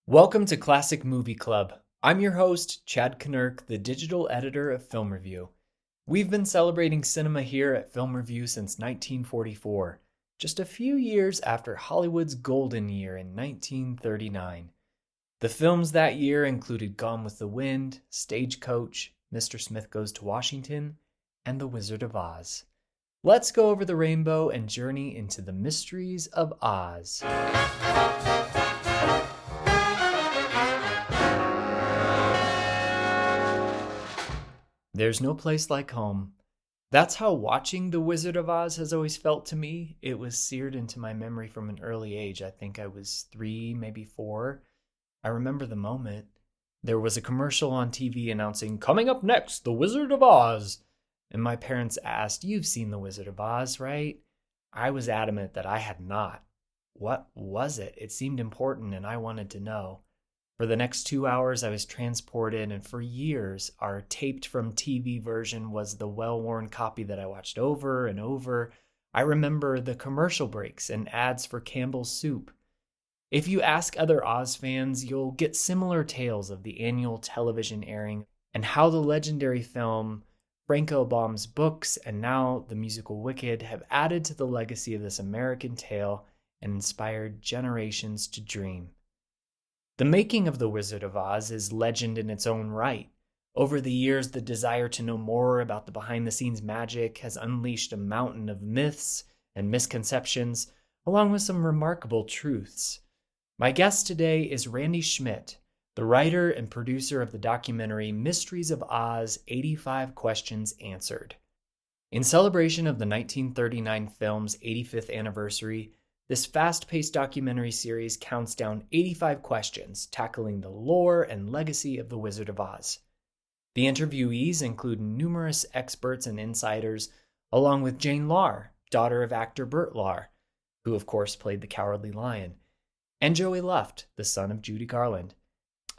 Welcome to Classic Movie Club. I'm your host, Chad Knirk, the digital editor of Film Review. We've been celebrating cinema here at Film Review since 1944, just a few years after Hollywood's golden year in 1939. The films that year included Gone with the Wind, Stagecoach, Mr. Smith Goes to Washington, and The Wizard of Oz. Let's go over the rainbow and journey into the mysteries of Oz. There's no place like home. That's how watching The Wizard of Oz has always felt to me. It was seared into my memory from an early age. I think I was 3, maybe 4. I remember the moment. There was a commercial on TV announcing, "Coming up next, The Wizard of Oz." And my parents asked, "You've seen The Wizard of Oz, right?" I was adamant that I had not. What was it? It seemed important and I wanted to know. For the next 2 hours, I was transported, and for years, our taped from TV version was the well-worn copy that I watched over and over. I remember the commercial breaks and ads for Campbell's Soup. If you ask other Oz fans, you'll get similar tales of the annual television airing and how the legendary film, Franco Baum's books, and now the musical Wicked have added to the legacy of this American tale and inspired generations to dream. The making of The Wizard of Oz is legend in its own right. Over the years, the desire to know more about the behind-the-scenes magic has unleashed a mountain of myths and misconceptions, along with some remarkable truths. My guest today is Randy Schmidt, the writer and producer of the documentary Mysteries of Oz: 85 Questions Answered. In celebration of the 1939 film's 85th anniversary, this fast-paced documentary series counts down 85 questions, tackling the lore and legacy of The Wizard of Oz. The interviewees include numerous experts and insiders, along with Jane Lahr, daughter of actor Bert Lahr, who of course played the Cowardly Lion, and Joey Luft, the son of Judy Garland,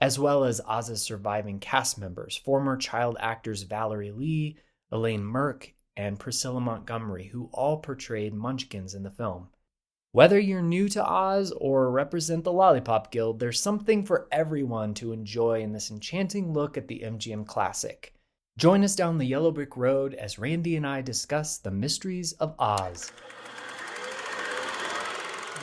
as well as Oz's surviving cast members, former child actors Valerie Lee, Elaine Merk, and Priscilla Montgomery, who all portrayed munchkins in the film. Whether you're new to Oz or represent the Lollipop Guild, there's something for everyone to enjoy in this enchanting look at the MGM classic. Join us down the yellow brick road as Randy and I discuss the mysteries of Oz.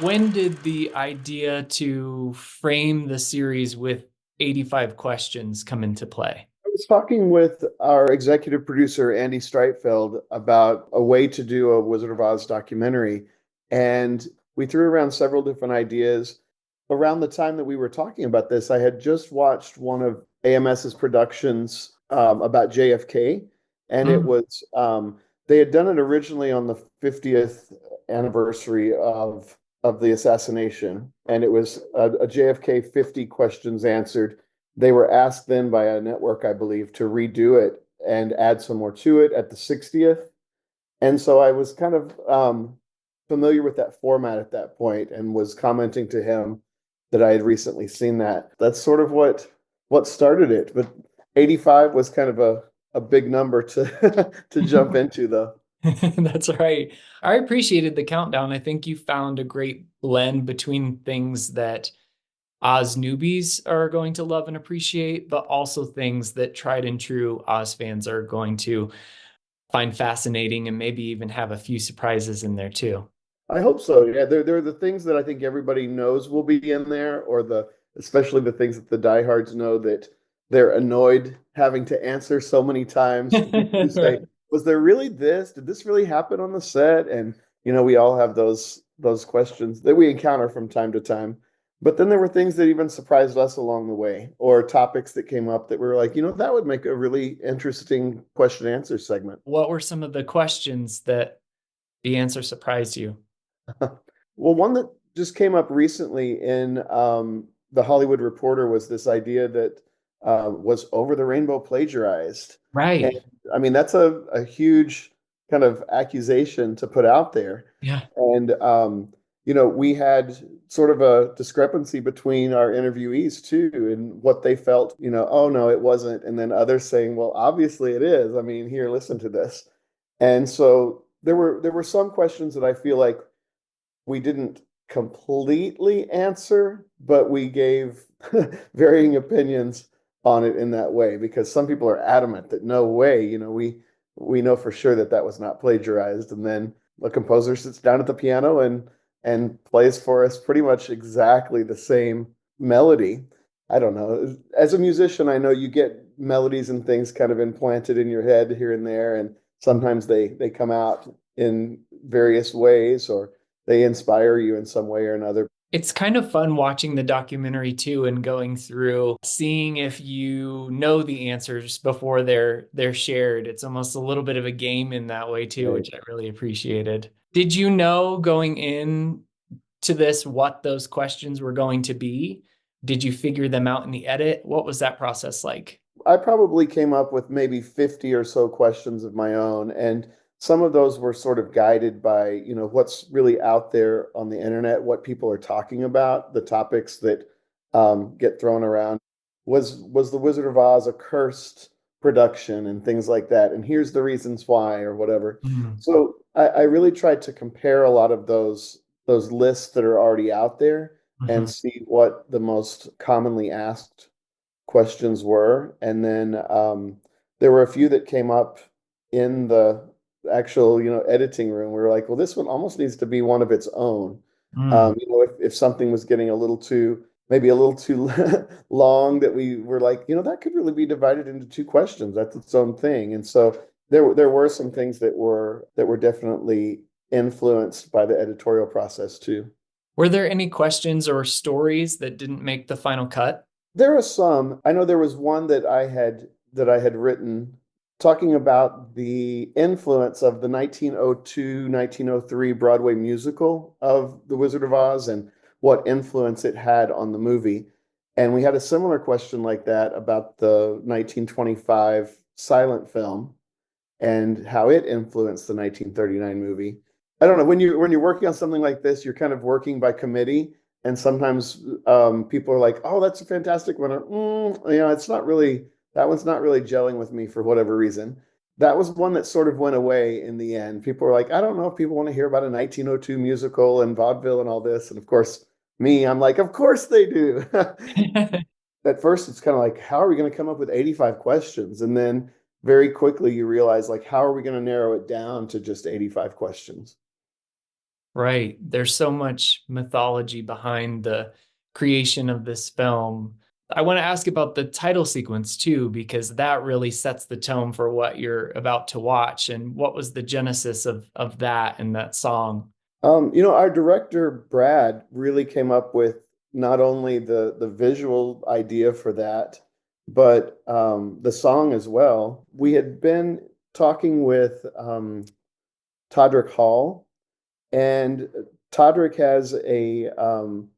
When did the idea to frame the series with 85 questions come into play? I was talking with our executive producer, Andy Streitfeld, about a way to do a Wizard of Oz documentary. And we threw around several different ideas. Around the time that we were talking about this, I had just watched one of AMS's productions about JFK. And it was, they had done it originally on the 50th anniversary of the assassination. And it was a JFK 50 questions answered. They were asked then by a network, I believe, to redo it and add some more to it at the 60th. And so I was kind of familiar with that format at that point and was commenting to him that I had recently seen that. That's sort of what started it. But 85 was kind of a big number to to jump into, though. That's right. I appreciated the countdown. I think you found a great blend between things that Oz newbies are going to love and appreciate, but also things that tried and true Oz fans are going to find fascinating and maybe even have a few surprises in there too. I hope so. Yeah, there are the things that I think everybody knows will be in there, or especially the things that the diehards know that they're annoyed having to answer so many times. People who say, Right. "Was there really this? Did this really happen on the set?" And we all have those questions that we encounter from time to time. But then there were things that even surprised us along the way, or topics that came up that we were like, that would make a really interesting question and answer segment. What were some of the questions that the answer surprised you? Well, one that just came up recently in the Hollywood Reporter was this idea that was Over the Rainbow plagiarized. And Right. I mean, that's a huge kind of accusation to put out there. Yeah. And, we had sort of a discrepancy between our interviewees too, and what they felt, oh no, it wasn't. And then others saying, well, obviously it is. I mean, here, listen to this. And so there were some questions that I feel like we didn't completely answer, but we gave varying opinions on it in that way because some people are adamant that no way, we know for sure that that was not plagiarized, and then the composer sits down at the piano and plays for us pretty much exactly the same melody. I don't know. As a musician, I know you get melodies and things kind of implanted in your head here and there, and sometimes they come out in various ways, or they inspire you in some way or another. It's kind of fun watching the documentary too and going through seeing if you know the answers before they're shared. It's almost a little bit of a game in that way too, Right. which I really appreciated. Did you know going in to this what those questions were going to be? Did you figure them out in the edit? What was that process like? I probably came up with maybe 50 or so questions of my own, and some of those were sort of guided by, what's really out there on the internet, what people are talking about, the topics that get thrown around. Was The Wizard of Oz a cursed production and things like that? And here's the reasons why, or whatever. Mm. So I really tried to compare a lot of those lists that are already out there and Mhm. see what the most commonly asked questions were. And then there were a few that came up in the actual, editing room. We were like, well, this one almost needs to be one of its own. Mm. If something was getting maybe a little too long, that we were like, that could really be divided into two questions. That's its own thing. And so there were some things that were definitely influenced by the editorial process too. Were there any questions or stories that didn't make the final cut? There are some. I know there was one that I had written talking about the influence of the 1902, 1903 Broadway musical of The Wizard of Oz and what influence it had on the movie. And we had a similar question like that about the 1925 silent film and how it influenced the 1939 movie. I don't know, when you're working on something like this, you're kind of working by committee, and sometimes people are like, "Oh, that's a fantastic one," or it's not really that one's not really gelling with me for whatever reason. That was one that sort of went away in the end. People were like, "I don't know if people want to hear about a 1902 musical and vaudeville and all this," and of course, I'm like, "Of course they do." At first it's kind of like, how are we going to come up with 85 questions? And then very quickly you realize, like, how are we going to narrow it down to just 85 questions? Right. There's so much mythology behind the creation of this film. I want to ask about the title sequence too, because that really sets the tone for what you're about to watch. And what was the genesis of that and that song? Our director Brad really came up with not only the visual idea for that, but the song as well. We had been talking with Todrick Hall, and Todrick has an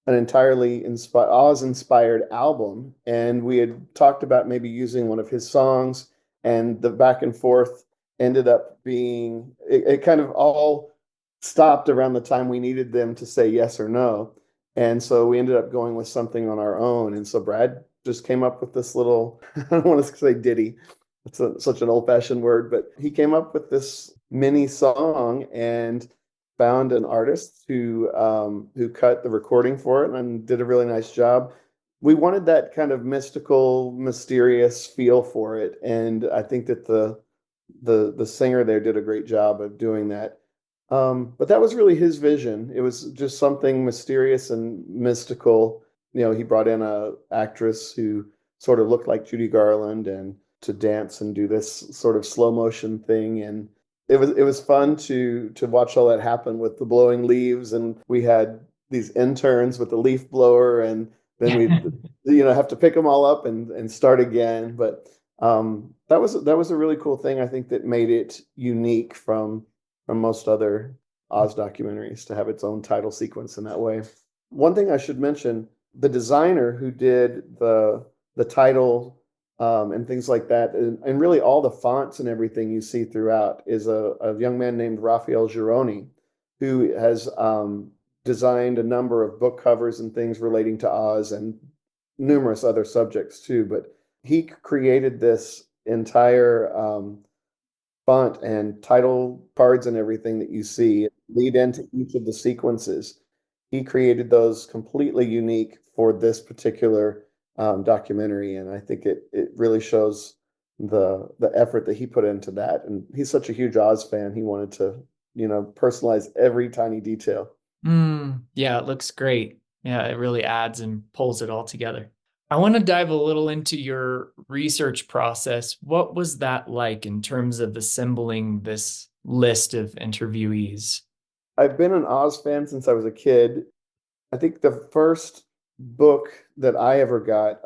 entirely Oz-inspired album, and we had talked about maybe using one of his songs, and the back and forth ended up being it kind of all stopped around the time we needed them to say yes or no, and so we ended up going with something on our own. And so Brad just came up with this little I don't want to say ditty. It's such an old-fashioned word, but he came up with this mini song and found an artist who cut the recording for it and did a really nice job. We wanted that kind of mystical, mysterious feel for it, and I think that the singer there did a great job of doing that. But that was really his vision. It was just something mysterious and mystical. He brought in a actress who sort of looked like Judy Garland and to dance and do this sort of slow motion thing, and it was fun to watch all that happen with the blowing leaves, and we had these interns with the leaf blower, and then we have to pick them all up and start again. But that was a really cool thing. I think that made it unique from most other Oz documentaries to have its own title sequence in that way. One thing I should mention, the designer who did the title and things like that, and really all the fonts and everything you see throughout is a young man named Raphael Gironi, who has designed a number of book covers and things relating to Oz and numerous other subjects too. But he created this entire font and title cards and everything that you see lead into each of the sequences. he created those completely unique for this particular documentary, and I think it really shows the effort that he put into that. And he's such a huge Oz fan; he wanted to, personalize every tiny detail. Yeah, it looks great. Yeah, it really adds and pulls it all together. I want to dive a little into your research process. What was that like in terms of assembling this list of interviewees? I've been an Oz fan since I was a kid. I think the first book that I ever got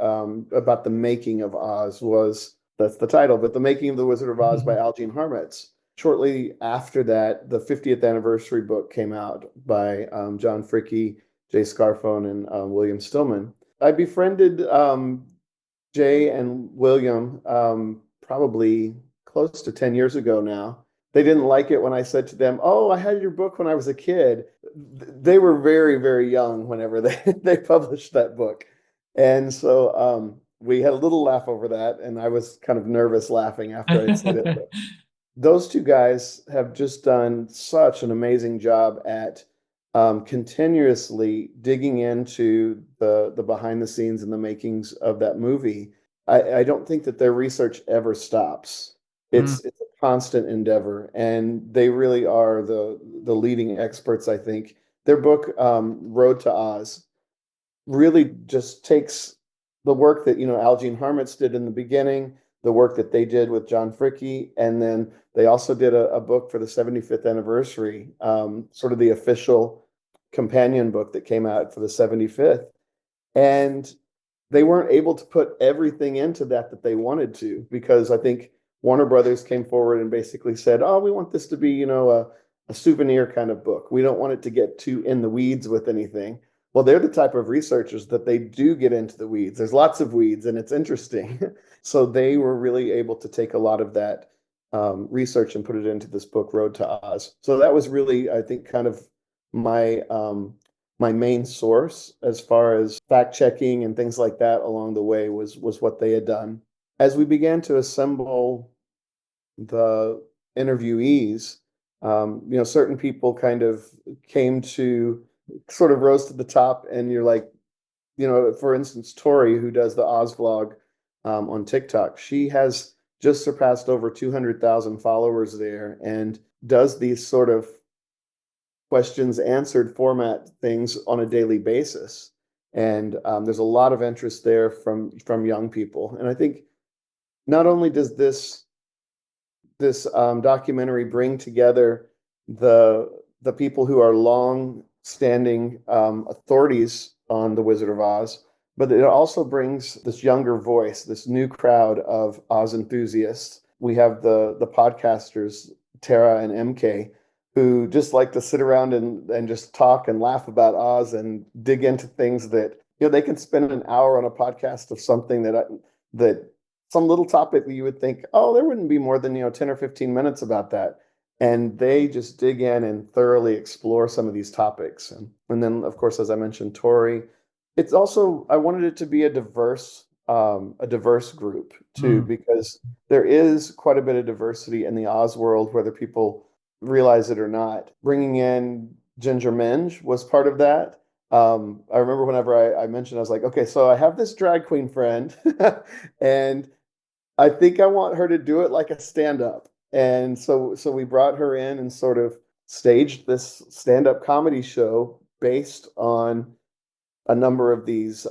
about the making of Oz was, that's the title, but The Making of the Wizard of Oz by Algene Harmetz. Shortly after that, the 50th anniversary book came out by John Fricke, Jay Scarfone, and William Stillman. I befriended Jay and William probably close to 10 years ago now. They didn't like it when I said to them, "Oh, I had your book when I was a kid." They were very, very young whenever they published that book. And so we had a little laugh over that, and I was kind of nervous laughing after I'd said it. But those two guys have just done such an amazing job at continuously digging into the behind the scenes and the makings of that movie. I don't think that their research ever stops. Mm, It's a constant endeavor, and they really are the leading experts, I think. Their book, Road to Oz, really just takes the work that Algene Harmetz did in the beginning, the work that they did with John Fricke, and then they also did a book for the 75th anniversary, sort of the official companion book that came out for the 75th. And they weren't able to put everything into that they wanted to, because I think Warner Brothers came forward and basically said, "Oh, we want this to be, a souvenir kind of book. We don't want it to get too in the weeds with anything." Well, they're the type of researchers that they do get into the weeds. There's lots of weeds, and it's interesting. So they were really able to take a lot of that research and put it into this book, Road to Oz. So that was really, I think, kind of my my main source as far as fact checking and things like that along the way was what they had done. As we began to assemble the interviewees, certain people kind of came to sort of rose to the top, and you're like, for instance, Tori, who does the Oz vlog on TikTok, she has just surpassed over 200,000 followers there and does these sort of questions answered format things on a daily basis. And there's a lot of interest there from young people. And I think not only does this documentary bring together the people who are long standing authorities on the Wizard of Oz, but it also brings this younger voice, this new crowd of Oz enthusiasts. We have the podcasters Tara and MK, who just like to sit around and just talk and laugh about Oz and dig into things that they can spend an hour on a podcast of something that some little topic that you would think, oh, there wouldn't be more than 10 or 15 minutes about that. And they just dig in and thoroughly explore some of these topics. And then, of course, as I mentioned, Tori. It's also, I wanted it to be a diverse group too, mm. because there is quite a bit of diversity in the Oz world, whether people realize it or not. Bringing in Ginger Minge was part of that. I remember whenever I mentioned, I was like, okay, so I have this drag queen friend, and I think I want her to do it like a stand-up. And so we brought her in and sort of staged this stand-up comedy show based on a number of these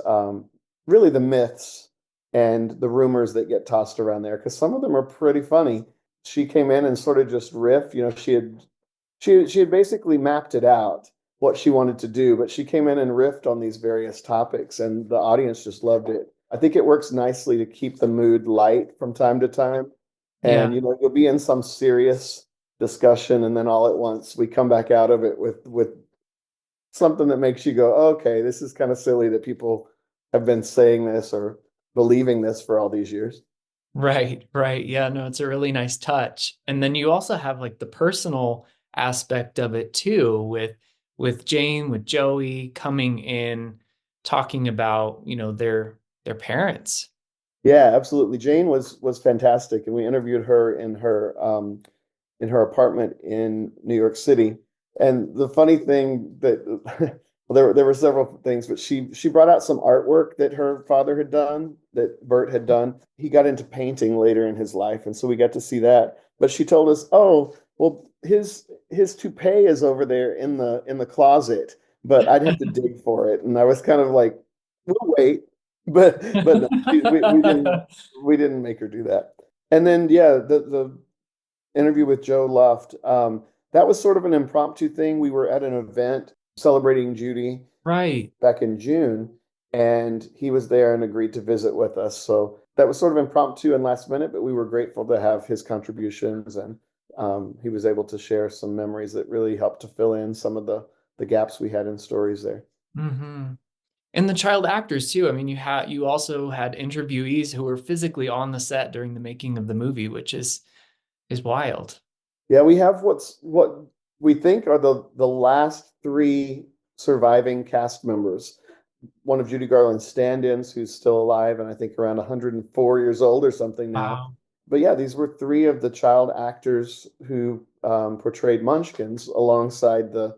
really the myths and the rumors that get tossed around there, because some of them are pretty funny. She came in and sort of just riff, she had basically mapped it out what she wanted to do, but she came in and riffed on these various topics, and the audience just loved it. I think it works nicely to keep the mood light from time to time. Yeah. And you'll be in some serious discussion, and then all at once we come back out of it with something that makes you go, okay, this is kind of silly that people have been saying this or believing this for all these years. Right, right. Yeah, no, it's a really nice touch. And then you also have like the personal aspect of it too, with Jane, with Joey coming in, talking about, their parents. Yeah, absolutely. Jane was fantastic, and we interviewed her in her apartment in New York City. And the funny thing that Well, there were several things, but she brought out some artwork that her father had done, that Bert had done. He got into painting later in his life, and so we got to see that. But she told us, "Oh, well, his toupee is over there in the closet, but I'd have to dig for it." And I was kind of like, "We'll wait," but no, we didn't make her do that. And then yeah, the interview with Joe Luft. That was sort of an impromptu thing. We were at an event celebrating Judy Right. back in June, and he was there and agreed to visit with us. So that was sort of impromptu and last minute, but we were grateful to have his contributions, and he was able to share some memories that really helped to fill in some of the gaps we had in stories there. Hmm. And the child actors too. I mean, you also had interviewees who were physically on the set during the making of the movie, which is wild. Yeah, we have what we think are the last three surviving cast members. One of Judy Garland's stand-ins who's still alive and I think around 104 years old or something now. Wow. But yeah, these were three of the child actors who portrayed Munchkins alongside the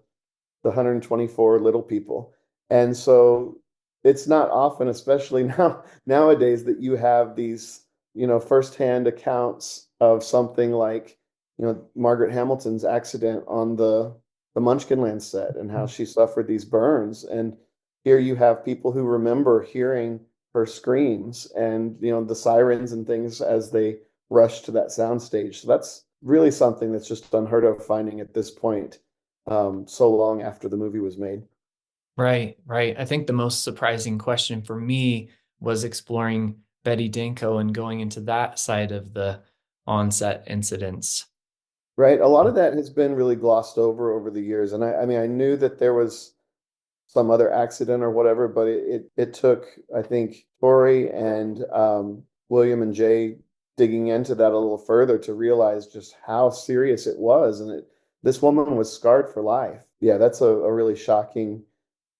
124 little people. And so it's not often, especially nowadays, that you have these, firsthand accounts of something like, Margaret Hamilton's accident on the Munchkinland set and how she suffered these burns. And here you have people who remember hearing her screams and, the sirens and things as they rush to that soundstage. So that's really something that's just unheard of finding at this point, so long after the movie was made. Right, right. I think the most surprising question for me was exploring Betty Danko and going into that side of the onset incidents. Right. A lot of that has been really glossed over the years. And I mean, I knew that there was some other accident or whatever, but it took, I think, Tori and William and Jay digging into that a little further to realize just how serious it was. And this woman was scarred for life. Yeah, that's a really shocking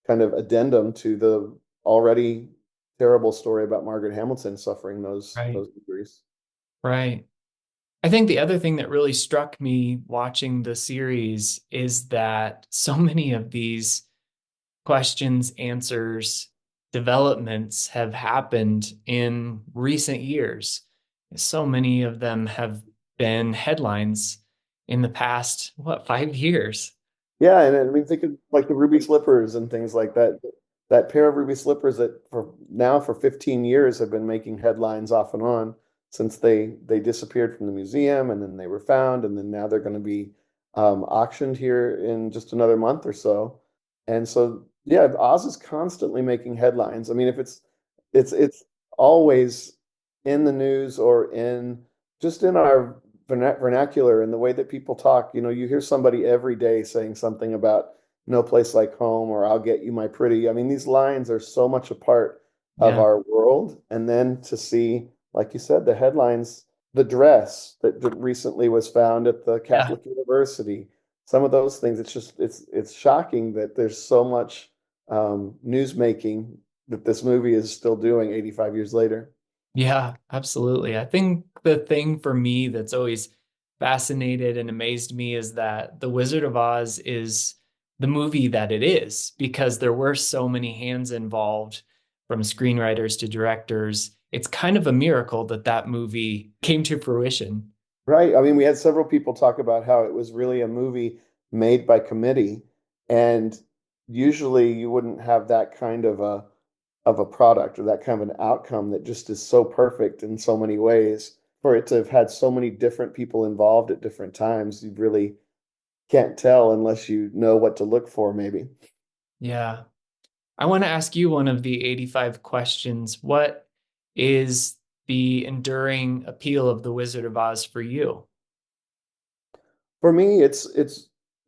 kind of addendum to the already terrible story about Margaret Hamilton suffering those Right, those injuries. right. I think the other thing that really struck me watching the series is that so many of these questions, answers, developments have happened in recent years. So many of them have been headlines in the past, what, 5 years? Yeah, and I mean, think of like the ruby slippers and things like that. That pair of ruby slippers that for 15 years have been making headlines off and on since they disappeared from the museum and then they were found and then now they're going to be auctioned here in just another month or so. And so yeah, Oz is constantly making headlines. I mean, if it's always in the news or in just in our vernacular and the way that people talk. You hear somebody every day saying something about no place like home or I'll get you, my pretty. I mean, these lines are so much a part of Yeah, our world. And then to see, like you said, the headlines, the dress that recently was found at the yeah. Catholic University, some of those things, it's shocking that there's so much news making that this movie is still doing 85 years later. Yeah, absolutely. I think the thing for me that's always fascinated and amazed me is that The Wizard of Oz is the movie that it is because there were so many hands involved from screenwriters to directors. It's kind of a miracle that that movie came to fruition. Right. I mean, we had several people talk about how it was really a movie made by committee, and usually you wouldn't have that kind of a product or that kind of an outcome that just is so perfect in so many ways. For it to have had so many different people involved at different times, you really can't tell unless you know what to look for, maybe. Yeah. I want to ask you one of the 85 questions. What is the enduring appeal of The Wizard of Oz for you? For me,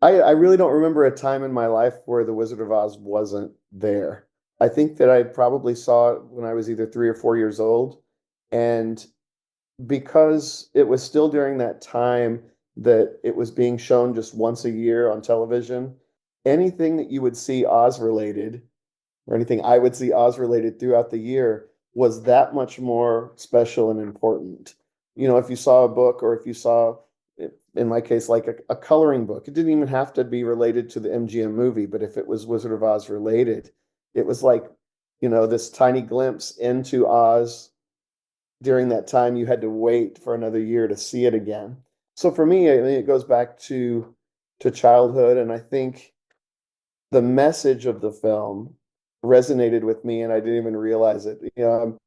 I really don't remember a time in my life where The Wizard of Oz wasn't there. I think that I probably saw it when I was either 3 or 4 years old. And because it was still during that time that it was being shown just once a year on television, anything that you would see Oz related or anything I would see Oz related throughout the year was that much more special and important. If you saw a book or if you saw in my case, like a coloring book. It didn't even have to be related to the MGM movie, but if it was Wizard of Oz related, it was like, this tiny glimpse into Oz during that time. You had to wait for another year to see it again. So for me, I mean, it goes back to childhood, and I think the message of the film resonated with me, and I didn't even realize it. I'm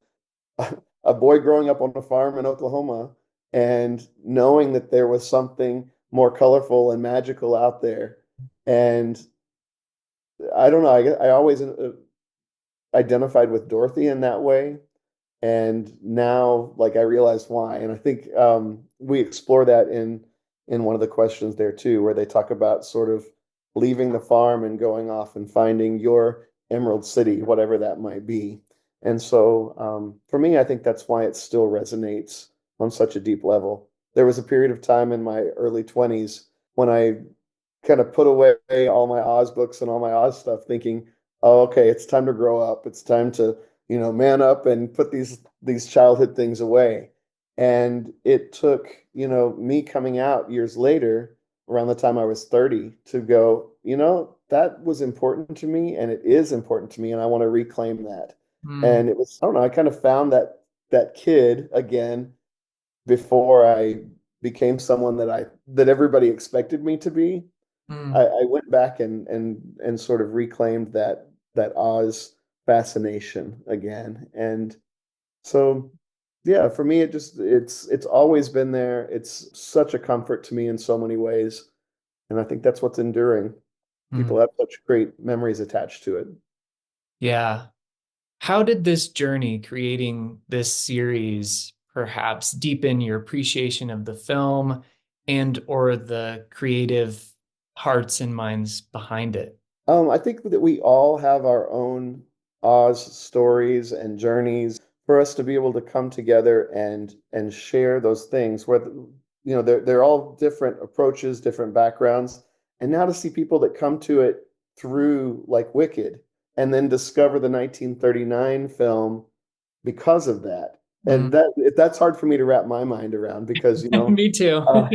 a boy growing up on a farm in Oklahoma and knowing that there was something more colorful and magical out there. And I don't know, I always identified with Dorothy in that way. And now, like, I realize why. And I think we explore that in one of the questions there too, where they talk about sort of leaving the farm and going off and finding your Emerald City, whatever that might be. And so, for me, I think that's why it still resonates on such a deep level. There was a period of time in my early 20s when I kind of put away all my Oz books and all my Oz stuff, thinking, oh, okay, it's time to grow up. It's time to, man up and put these childhood things away. And it took, me coming out years later, around the time I was 30, to go, that was important to me and it is important to me, and I want to reclaim that. Mm, And it was, I don't know, I kind of found that kid again before I became someone that everybody expected me to be. mm, I went back and sort of reclaimed that Oz fascination again. And so yeah, for me it's always been there. It's such a comfort to me in so many ways. And I think that's what's enduring. People mm. have such great memories attached to it. Yeah. How did this journey creating this series perhaps deepen your appreciation of the film and or the creative hearts and minds behind it? I think that we all have our own Oz stories and journeys for us to be able to come together and share those things where they're all different approaches, different backgrounds. And now to see people that come to it through like Wicked and then discover the 1939 film because of that. And Mm. that's hard for me to wrap my mind around because, Me too. uh,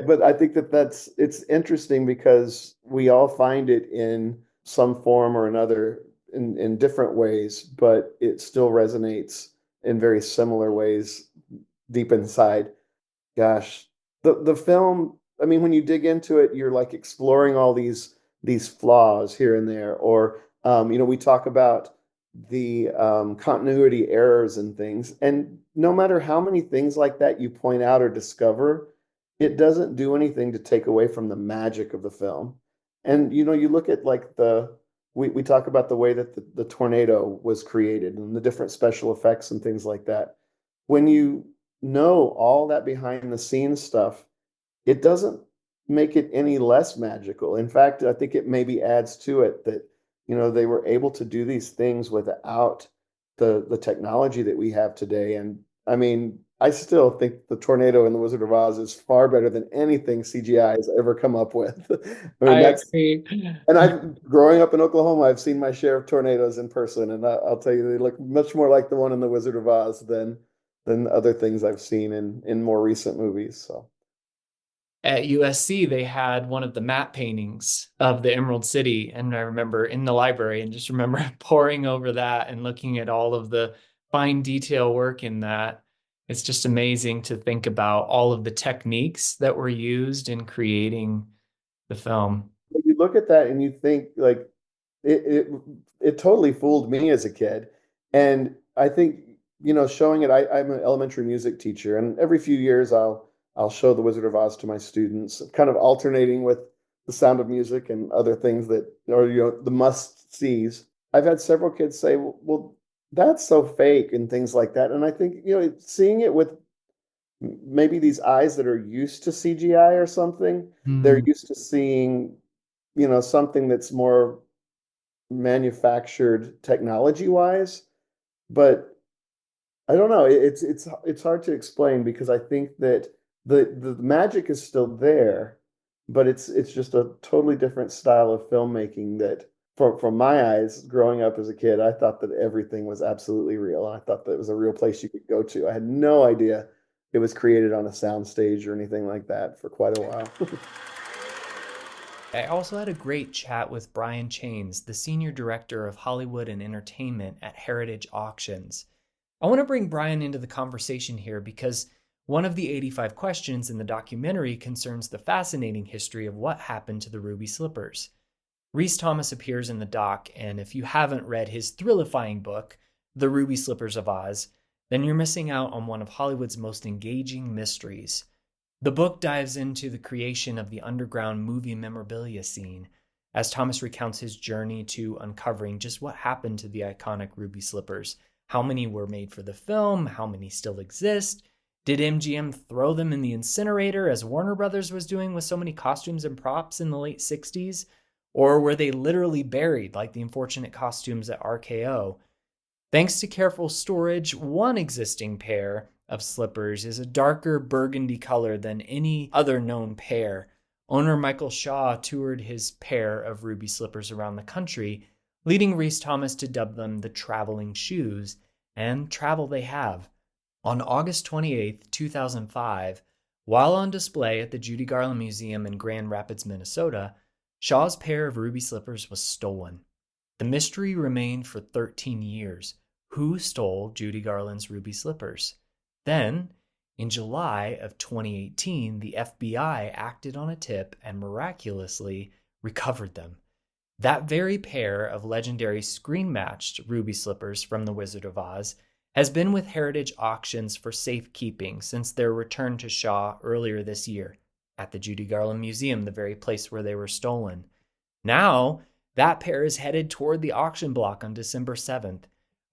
but I think it's interesting because we all find it in some form or another in different ways, but it still resonates in very similar ways deep inside. Gosh, the film, I mean, when you dig into it, you're like exploring all these flaws here and there, or we talk about the continuity errors and things, and no matter how many things like that you point out or discover, it doesn't do anything to take away from the magic of the film. And you look at like we talk about the way that the tornado was created and the different special effects and things like that. When you know all that behind the scenes stuff, it doesn't make it any less magical. In fact, I think it maybe adds to it that, they were able to do these things without the technology that we have today. And I mean, I still think the tornado in The Wizard of Oz is far better than anything CGI has ever come up with. I mean, I that's agree. and I've growing up in Oklahoma, I've seen my share of tornadoes in person, and I'll tell you, they look much more like the one in The Wizard of Oz than other things I've seen in more recent movies. So At USC, they had one of the matte paintings of the Emerald City. And I remember in the library and just remember poring over that and looking at all of the fine detail work in that. It's just amazing to think about all of the techniques that were used in creating the film. you look at that and you think like it it it totally fooled me as a kid. And I think, showing it, I'm an elementary music teacher, and every few years I'll show The Wizard of Oz to my students, kind of alternating with The Sound of Music and other things that are, the must sees. I've had several kids say, well, that's so fake and things like that. And I think, seeing it with maybe these eyes that are used to CGI or something, they're Mm. used to seeing, something that's more manufactured technology wise. But I don't know. It's hard to explain because I think that the magic is still there, but it's just a totally different style of filmmaking that from my eyes, growing up as a kid, I thought that everything was absolutely real. I thought that it was a real place you could go to. I had no idea it was created on a soundstage or anything like that for quite a while. I also had a great chat with Brian Chains, the Senior Director of Hollywood and Entertainment at Heritage Auctions. I want to bring Brian into the conversation here because one of the 85 questions in the documentary concerns the fascinating history of what happened to the ruby slippers. Rhys Thomas appears in the doc, and if you haven't read his thrillifying book, The Ruby Slippers of Oz, then you're missing out on one of Hollywood's most engaging mysteries. The book dives into the creation of the underground movie memorabilia scene, as Thomas recounts his journey to uncovering just what happened to the iconic ruby slippers. How many were made for the film? How many still exist? Did MGM throw them in the incinerator as Warner Brothers was doing with so many costumes and props in the late 60s? Or were they literally buried like the unfortunate costumes at RKO? Thanks to careful storage, one existing pair of slippers is a darker burgundy color than any other known pair. Owner Michael Shaw toured his pair of ruby slippers around the country, leading Rhys Thomas to dub them the traveling shoes, and travel they have. On August 28, 2005, while on display at the Judy Garland Museum in Grand Rapids, Minnesota, Shaw's pair of ruby slippers was stolen. The mystery remained for 13 years. Who stole Judy Garland's ruby slippers? Then, in July of 2018, the FBI acted on a tip and miraculously recovered them. That very pair of legendary screen-matched ruby slippers from The Wizard of Oz has been with Heritage Auctions for safekeeping since their return to Shaw earlier this year at the Judy Garland Museum, the very place where they were stolen. Now, that pair is headed toward the auction block on December 7th.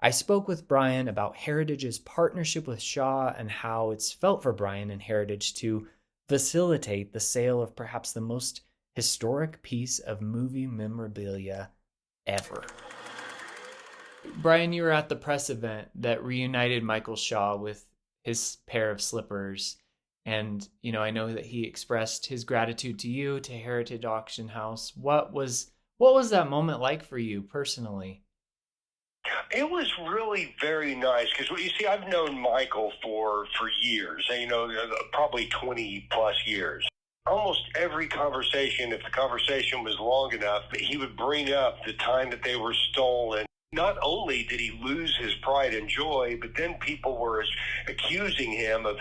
I spoke with Brian about Heritage's partnership with Shaw and how it's felt for Brian and Heritage to facilitate the sale of perhaps the most historic piece of movie memorabilia ever. Brian, you were at the press event that reunited Michael Shaw with his pair of slippers. And, I know that he expressed his gratitude to you, to Heritage Auction House. What was that moment like for you personally? It was really very nice because you see, I've known Michael for years, probably 20 plus years. Almost every conversation, if the conversation was long enough, he would bring up the time that they were stolen. Not only did he lose his pride and joy, but then people were accusing him of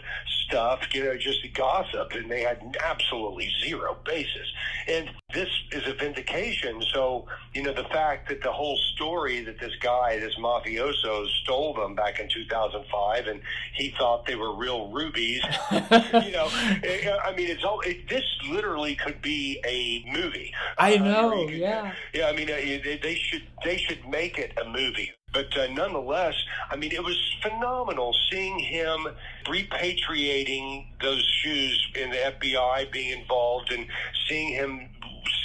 stuff, just gossip, and they had absolutely zero basis. And this is a vindication. So, the fact that the whole story that this guy, this mafioso, stole them back in 2005, and he thought they were real rubies, this literally could be a movie. I know, yeah. Yeah, they should make it a movie. But nonetheless, it was phenomenal seeing him repatriating those shoes in the FBI being involved and seeing him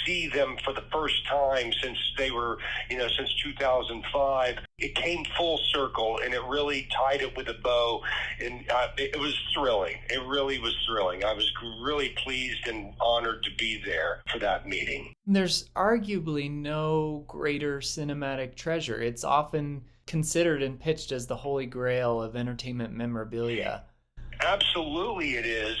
see them for the first time since they were, since 2005. It came full circle and it really tied it with a bow. And it was thrilling. It really was thrilling. I was really pleased and honored to be there for that meeting. There's arguably no greater cinematic treasure. It's often considered and pitched as the holy grail of entertainment memorabilia. Absolutely it is.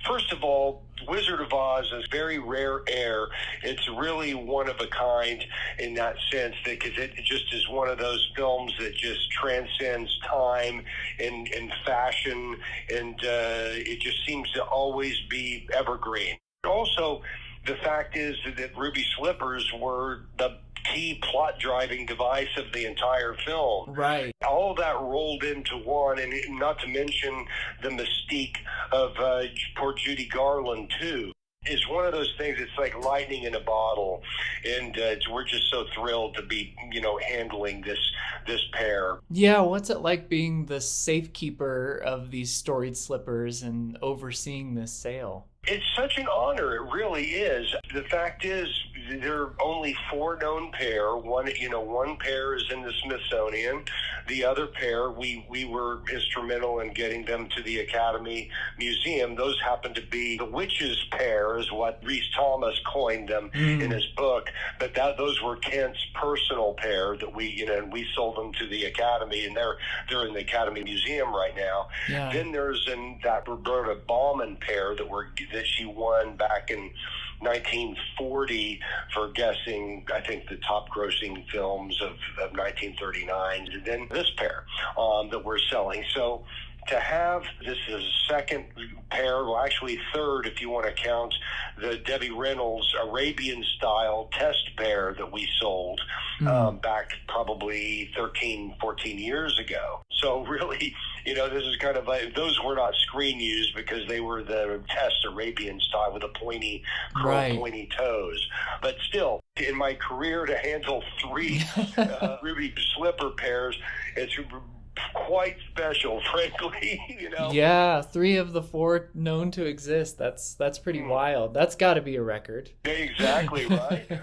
First of all, Wizard of Oz is very rare air. It's really one of a kind in that sense, because it just is one of those films that just transcends time and fashion, and it just seems to always be evergreen. Also, the fact is that ruby slippers were the key plot-driving device of the entire film. Right. All of that rolled into one, and not to mention the mystique of poor Judy Garland, too. It's one of those things, it's like lightning in a bottle, and we're just so thrilled to be, handling this pair. Yeah, what's it like being the safekeeper of these storied slippers and overseeing this sale? It's such an honor, it really is. The fact is, there are only 4 known pair. One pair is in the Smithsonian. The other pair, we were instrumental in getting them to the Academy Museum. Those happen to be the witches pair, is what Rhys Thomas coined them in his book. But those were Kent's personal pair that we sold them to the Academy, and they're in the Academy Museum right now. Yeah. Then there's that Roberta Baum pair that she won back in 1940 for guessing, I think, the top grossing films of 1939. And then this pair that we're selling. So to have this is second pair, well, actually third if you want to count the Debbie Reynolds Arabian style test pair that we sold back probably 13, 14 years ago. So really, this is kind of like, those were not screen used because they were the test Arabian style with the pointy toes. But still, in my career, to handle 3 ruby slipper pairs, it's quite special, frankly. Yeah, 3 of the 4 known to exist. That's pretty wild. That's got to be a record. Exactly right.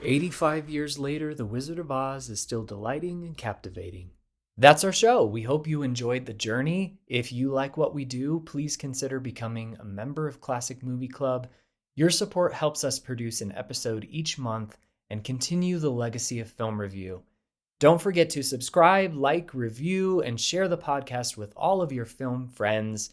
85 years later, The Wizard of Oz is still delighting and captivating. That's our show. We hope you enjoyed the journey. If you like what we do, please consider becoming a member of Classic Movie Club. Your support helps us produce an episode each month and continue the legacy of film review. Don't forget to subscribe, like, review, and share the podcast with all of your film friends.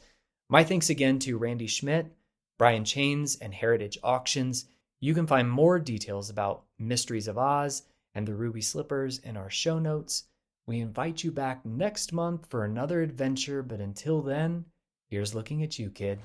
My thanks again to Randy Schmidt, Brian Chains, and Heritage Auctions. You can find more details about Mysteries of Oz and the Ruby Slippers in our show notes. We invite you back next month for another adventure, but until then, here's looking at you, kid.